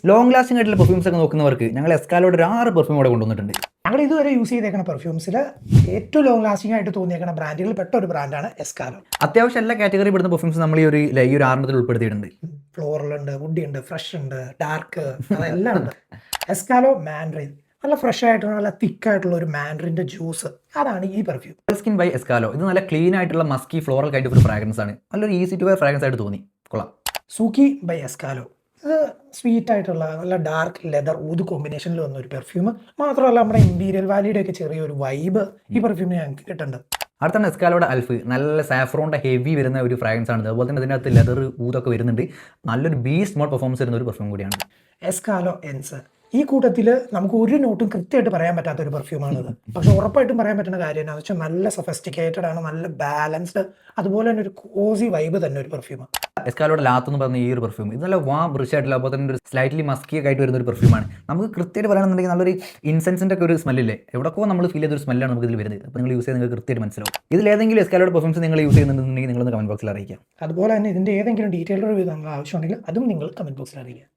Long lasting ആയിട്ടുള്ള perfumes ഒക്കെ നോക്കുന്നവർക്ക് ഞങ്ങൾ എസ്കാലോയുടെ ഒരു 6 പെർഫ്യൂം കൂടെ കൊണ്ടുവന്നിട്ടുണ്ട്. ഞങ്ങൾ ഇതുവരെ യൂസ് ചെയ്തേക്കുന്ന പെർഫ്യൂംസിൽ ഏറ്റവും ലോങ് ലാസ്റ്റിംഗ് ആയിട്ട് തോന്നിയേക്കുന്ന ബ്രാൻഡുകളിൽ പെട്ട ഒരു ബ്രാൻഡാണ് എസ്കാലോ. അത്യാവശ്യം എല്ലാ കാറ്റഗറി പെടുന്ന പെർഫ്യൂംസ് നമ്മൾ ഈ ഒരു 6 ഉൾപ്പെടുത്തിയിട്ടുണ്ട്. ഫ്ലോറലുണ്ട്, വുഡി ഉണ്ട്, ഫ്രഷ് ഉണ്ട്, ഡാർക്ക്, അതെല്ലാം ഉണ്ട്. എസ്കാലോ മാൻഡ്രിൻ നല്ല ഫ്രഷ് ആയിട്ടുള്ള നല്ല തിക്കായിട്ടുള്ള ഒരു മാൻഡ്രിൻ്റെ ജ്യൂസ്, അതാണ് ഈ പെർഫ്യൂം. Skin by എസ്കാലോ. ഇത് നല്ല ക്ലീൻ ആയിട്ടുള്ള മസ്കി ഫ്ലോറൽ ആയിട്ട് ഒരു ഫ്രാഗ്രൻസ് ആണ്. നല്ലൊരു ഈസി ടു വെയർ ഫ്രാഗ്രൻസ് ആയിട്ട് തോന്നി, കൊള്ളാം. സൂക്കി ബൈ എസ്കാലോ. ഇത് സ്വീറ്റ് ആയിട്ടുള്ള നല്ല ഡാർക്ക് ലെതർ ഊത് കോമ്പിനേഷനിൽ വന്ന ഒരു പെർഫ്യൂം. മാത്രമല്ല നമ്മുടെ ഇമ്പീരിയൽ വാലിയുടെ ഒക്കെ ചെറിയൊരു വൈബ് ഈ പെർഫ്യൂമിന് ഞങ്ങൾക്ക് കിട്ടുന്നുണ്ട്. അടുത്താണ് എസ്കാലോയുടെ അൽഫ്. നല്ല സാഫ്രോണിൻ്റെ ഹെവി വരുന്ന ഒരു ഫ്രാഗ്രൻസ് ആണ്. അതുപോലെ തന്നെ ഇതിനകത്ത് ലെതർ ഊതൊക്കെ വരുന്നുണ്ട്. നല്ലൊരു ബീസ്റ്റ് മോഡ് പെർഫോമൻസ് വരുന്ന ഒരു പെർഫ്യൂം കൂടിയാണ് എസ്കാലോ എൻസ്. ഈ കൂട്ടത്തിൽ നമുക്ക് ഒരു നോട്ടും കൃത്യമായിട്ട് പറയാൻ പറ്റാത്ത ഒരു പെർഫ്യൂമാണിത്. പക്ഷെ ഉറപ്പായിട്ടും പറയാൻ പറ്റുന്ന കാര്യം എന്താണെന്ന് വെച്ചാൽ നല്ല സൊഫിസ്റ്റിക്കേറ്റഡ് ആണ്, നല്ല ബാലൻസ്ഡ്, അതുപോലെ തന്നെ ഒരു കോസി വൈബ് തന്നെ ഒരു പെർഫ്യൂമാണ്. എസ്കാലോയുടെ ലാത്ത് എന്ന് പറഞ്ഞ ഈ ഒരു പെർഫ്യൂം ഇത് നല്ല റിച്ച് ആയിട്ടുള്ള, അതുപോലെ തന്നെ ഒരു സ്ലൈറ്റ്ലി മസ്കി ഒക്കെ ആയിട്ട് വരുന്ന ഒരു പെർഫ്യൂമാണ്. നമുക്ക് കൃത്യമായിട്ട് പറയുകയാണെന്നുണ്ടെങ്കിൽ നല്ലൊരു ഇൻസെൻസിൻ്റെ ഒക്കെ ഒരു സ്മെല്ലില്ലേ, എവിടെയൊക്കെ നമ്മൾ ഫീൽ ചെയ്തൊരു സ്മെല്ലാണ് നമുക്ക് ഇതിൽ വരുന്നത്. അപ്പോൾ നിങ്ങൾ യൂസ് ചെയ്ത് നിങ്ങൾക്ക് കൃത്യമായിട്ട് മനസ്സിലാവും. ഇതിലേതെങ്കിലും എസ്കാലോയുടെ പെർഫ്യൂംസ് നിങ്ങൾ യൂസ് ചെയ്യുന്നുണ്ടെന്നുണ്ടെങ്കിൽ നിങ്ങളൊന്ന് കമന്റ് ബോക്സിൽ അറിയിക്കാം. അതുപോലെ തന്നെ ഇതിൻ്റെ ഏതെങ്കിലും ഡീറ്റെയിൽഡ് റിവ്യൂ നിങ്ങൾ ആവശ്യമുണ്ടെങ്കിൽ അതും നിങ്ങൾ കമന്റ് ബോക്സിൽ അറിയിക്കുക.